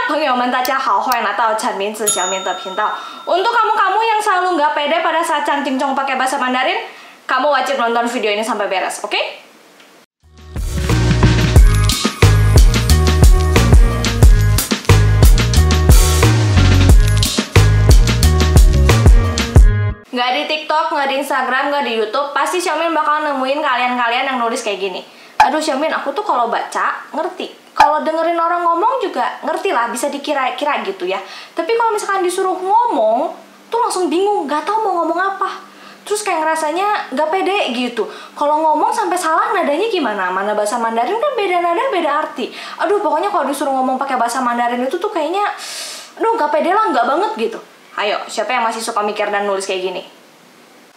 朋友们大家好，欢迎来到陈明子小明的频道。Untuk kamu-kamu yang selalu nggak pede pada saat Chan Cincong pakai bahasa Mandarin, kamu wajib nonton video ini sampai beres, oke? Nggak di TikTok, nggak di Instagram, nggak di YouTube, pasti Xiaomin bakal nemuin kalian-kalian yang nulis kayak gini. Aduh Xiaomin, aku tuh kalau baca ngerti, kalau dengerin orang ngomong juga ngerti lah, bisa dikira-kira gitu ya. Tapi kalau misalkan disuruh ngomong, tuh langsung bingung, nggak tahu mau ngomong apa. Terus kayak ngerasanya nggak pede gitu. Kalau ngomong sampai salah nadanya gimana? Mana bahasa Mandarin kan beda nada, beda arti. Aduh pokoknya kalau disuruh ngomong pakai bahasa Mandarin itu tuh kayaknya, aduh nggak pede lah, nggak banget gitu. Ayo, siapa yang masih suka mikir dan nulis kayak gini?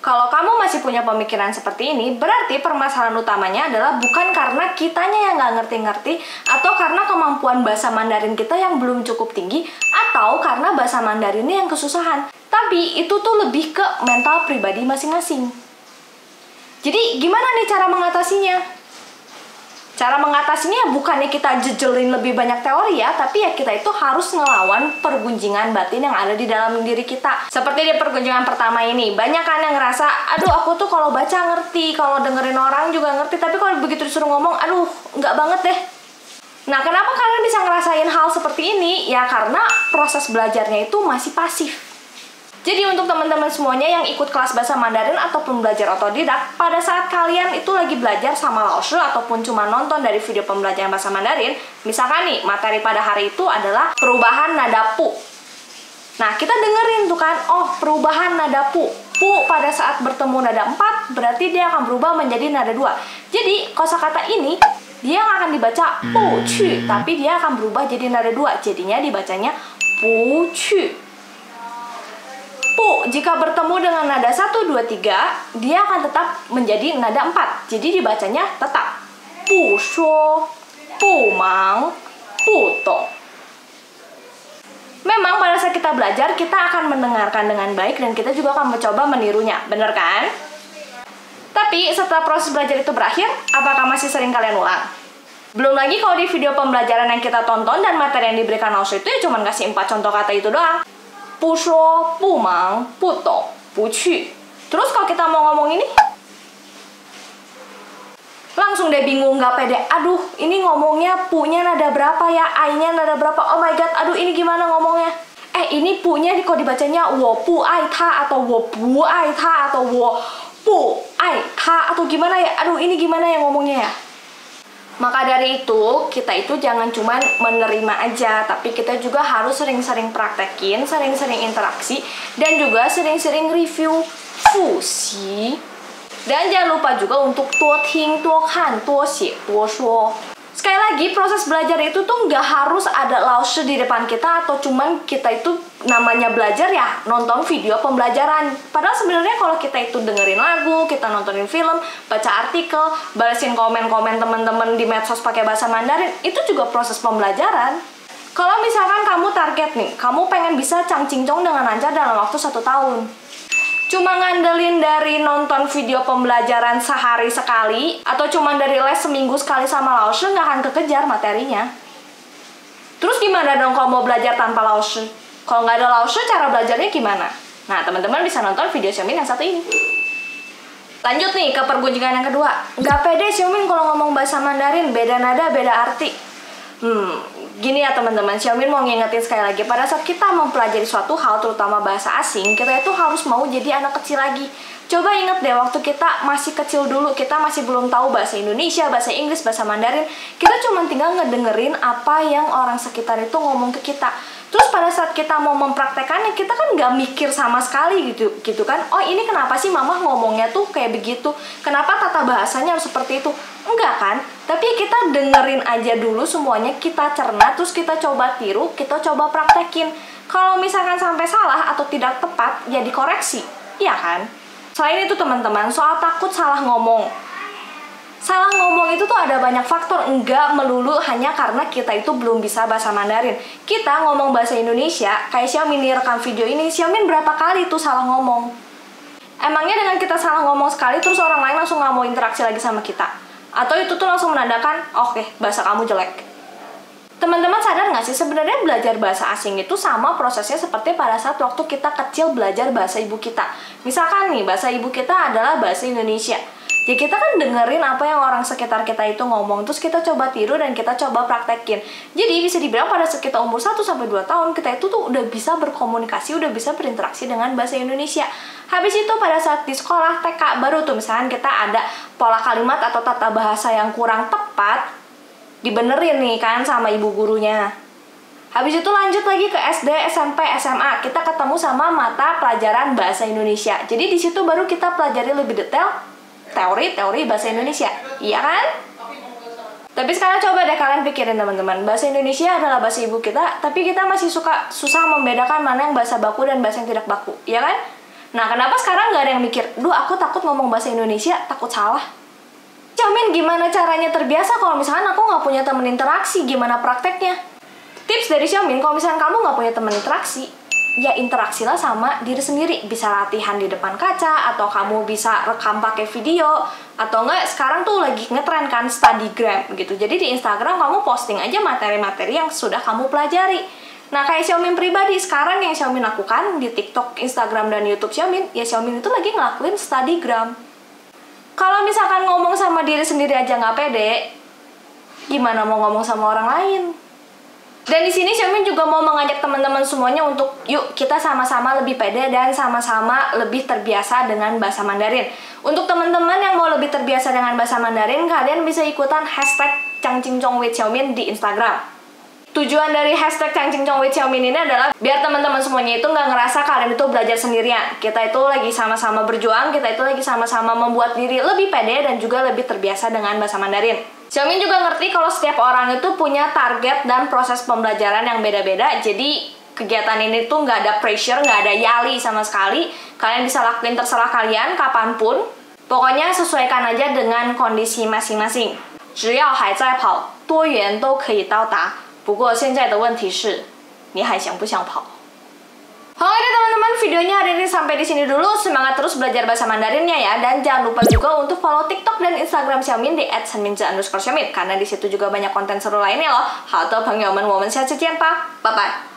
Kalau kamu masih punya pemikiran seperti ini, berarti permasalahan utamanya adalah bukan karena kitanya yang nggak ngerti-ngerti, atau karena kemampuan bahasa Mandarin kita yang belum cukup tinggi, atau karena bahasa Mandarinnya yang kesusahan. Tapi itu tuh lebih ke mental pribadi masing-masing. Jadi gimana nih cara mengatasinya? Cara mengatasinya bukannya kita jejelin lebih banyak teori ya, tapi ya kita itu harus ngelawan pergunjingan batin yang ada di dalam diri kita. Seperti di pergunjingan pertama ini, banyak kan yang ngerasa, aduh aku tuh kalau baca ngerti, kalau dengerin orang juga ngerti, tapi kalau begitu disuruh ngomong, aduh nggak banget deh. Nah kenapa kalian bisa ngerasain hal seperti ini? Ya karena proses belajarnya itu masih pasif. Jadi untuk teman-teman semuanya yang ikut kelas bahasa Mandarin ataupun belajar otodidak, pada saat kalian itu lagi belajar sama laoshi ataupun cuma nonton dari video pembelajaran bahasa Mandarin, misalkan nih materi pada hari itu adalah perubahan nada pu. Nah kita dengerin tuh kan, oh perubahan nada pu. Pu pada saat bertemu nada 4 berarti dia akan berubah menjadi nada 2. Jadi kosakata ini dia akan dibaca pu cu, tapi dia akan berubah jadi nada 2. Jadinya dibacanya pu cu. Pu jika bertemu dengan nada 1, 2, 3, dia akan tetap menjadi nada 4. Jadi dibacanya tetap pu shuo, pu mang, pu tong. Memang pada saat kita belajar, kita akan mendengarkan dengan baik dan kita juga akan mencoba menirunya, bener kan? Tapi setelah proses belajar itu berakhir, apakah masih sering kalian ulang? Belum lagi kalau di video pembelajaran yang kita tonton dan materi yang diberikan laoshi itu ya cuma kasih 4 contoh kata itu doang. Pu shuo, pu mang, pu tong, pu cu. Terus kalau kita mau ngomong ini, langsung deh bingung, nggak pede. Aduh, ini ngomongnya pu-nya nada berapa ya? I-nya nada berapa? Oh my god, aduh ini gimana ngomongnya? Ini pu-nya kok dibacanya wo pu ai ta atau wo pu ai ta atau wo pu ai ta atau gimana ya? Aduh ini gimana ya ngomongnya ya? Maka dari itu, kita itu jangan cuma menerima aja, tapi kita juga harus sering-sering praktekin, sering-sering interaksi, dan juga sering-sering review fuxi. Dan jangan lupa juga untuk tuo ting, tuo kan, tuo xie, tuo shuo. Sekali lagi, proses belajar itu tuh nggak harus ada laoshi di depan kita, atau cuman kita itu namanya belajar ya nonton video pembelajaran. Padahal sebenarnya kalau kita itu dengerin lagu, kita nontonin film, baca artikel, balesin komen-komen teman-teman di medsos pakai bahasa Mandarin, itu juga proses pembelajaran. Kalau misalkan kamu target nih, kamu pengen bisa Chan Cincong dengan lancar dalam waktu 1 tahun. Cuma ngandelin dari nonton video pembelajaran sehari sekali, atau cuma dari les seminggu sekali sama laoshi, nggak akan kekejar materinya. Terus gimana dong kalau mau belajar tanpa laoshi? Kalau nggak ada laoshi, cara belajarnya gimana? Nah, teman-teman bisa nonton video Xiaomin yang satu ini. Lanjut nih ke pergunjingan yang kedua. Nggak pede Xiaomin kalau ngomong bahasa Mandarin, beda nada, beda arti. Gini ya teman-teman, Xiaomin mau ngingetin sekali lagi, pada saat kita mempelajari suatu hal, terutama bahasa asing, kita itu harus mau jadi anak kecil lagi. Coba inget deh, waktu kita masih kecil dulu, kita masih belum tahu bahasa Indonesia, bahasa Inggris, bahasa Mandarin, kita cuma tinggal ngedengerin apa yang orang sekitar itu ngomong ke kita. Terus pada saat kita mau mempraktekannya, kita kan nggak mikir sama sekali gitu kan. Oh ini kenapa sih mama ngomongnya tuh kayak begitu? Kenapa tata bahasanya harus seperti itu? Enggak kan? Tapi kita dengerin aja dulu semuanya, kita cerna, terus kita coba tiru, kita coba praktekin. Kalau misalkan sampai salah atau tidak tepat, ya dikoreksi. Iya kan? Selain itu teman-teman, soal takut salah ngomong. Salah ngomong itu tuh ada banyak faktor, enggak melulu hanya karena kita itu belum bisa bahasa Mandarin. Kita ngomong bahasa Indonesia, kayak Xiaomin rekam video ini, Xiaomin berapa kali tuh salah ngomong? Emangnya dengan kita salah ngomong sekali, terus orang lain langsung nggak mau interaksi lagi sama kita? Atau itu tuh langsung menandakan, oke, bahasa kamu jelek. Teman-teman sadar nggak nggak sih sebenarnya belajar bahasa asing itu sama prosesnya seperti pada saat waktu kita kecil belajar bahasa ibu kita. Misalkan nih, bahasa ibu kita adalah bahasa Indonesia. Ya kita kan dengerin apa yang orang sekitar kita itu ngomong, terus kita coba tiru dan kita coba praktekin. Jadi bisa dibilang pada saat kita umur 1-2 tahun, kita itu tuh udah bisa berkomunikasi, udah bisa berinteraksi dengan bahasa Indonesia. Habis itu pada saat di sekolah TK baru tuh misalkan kita ada pola kalimat atau tata bahasa yang kurang tepat, dibenerin nih kan sama ibu gurunya. Habis itu lanjut lagi ke SD, SMP, SMA, kita ketemu sama mata pelajaran bahasa Indonesia. Jadi di situ baru kita pelajari lebih detail teori bahasa Indonesia, iya kan? Tapi sekarang coba deh kalian pikirin teman-teman, bahasa Indonesia adalah bahasa ibu kita, tapi kita masih susah membedakan mana yang bahasa baku dan bahasa yang tidak baku, iya kan? Nah, kenapa sekarang nggak ada yang mikir, duh aku takut ngomong bahasa Indonesia, takut salah. Xiaomin, gimana caranya terbiasa kalau misalkan aku nggak punya temen interaksi, gimana prakteknya? Tips dari Xiaomin, kalau misalkan kamu nggak punya temen interaksi, ya interaksilah sama diri sendiri. Bisa latihan di depan kaca, atau kamu bisa rekam pakai video, atau enggak sekarang tuh lagi ngetren kan Studygram gitu. Jadi di Instagram kamu posting aja materi-materi yang sudah kamu pelajari. Nah kayak Xiaomin pribadi sekarang yang Xiaomin lakukan di TikTok, Instagram, dan YouTube Xiaomin, ya Xiaomin itu lagi ngelakuin Studygram. Kalau misalkan ngomong sama diri sendiri aja nggak pede, gimana mau ngomong sama orang lain? Dan di sini Xiaomin juga mau mengajak teman-teman semuanya untuk yuk kita sama-sama lebih pede dan sama-sama lebih terbiasa dengan bahasa Mandarin. Untuk teman-teman yang mau lebih terbiasa dengan bahasa Mandarin, kalian bisa ikutan hashtag #ChangCingChong with Xiaomin di Instagram. Tujuan dari hashtag #ChangCingChong with Xiaomin ini adalah biar teman-teman semuanya itu nggak ngerasa kalian itu belajar sendirian. Kita itu lagi sama-sama berjuang, kita itu lagi sama-sama membuat diri lebih pede dan juga lebih terbiasa dengan bahasa Mandarin. Xiaomin juga ngerti kalau setiap orang itu punya target dan proses pembelajaran yang beda-beda. Jadi kegiatan ini tuh nggak ada pressure, nggak ada yali sama sekali. Kalian bisa lakuin terserah kalian kapanpun. Pokoknya sesuaikan aja dengan kondisi masing-masing. 只要还在跑，多远都可以到达。不过现在的问题是，你还想不想跑？ Oke deh teman-teman, videonya hari ini sampai di sini dulu. Semangat terus belajar bahasa Mandarinnya ya, dan jangan lupa juga untuk follow TikTok dan Instagram Xiaomin di @sanminze_Xiaomin karena di situ juga banyak konten seru lainnya loh. 好的朋友们，我们下次见吧，拜拜。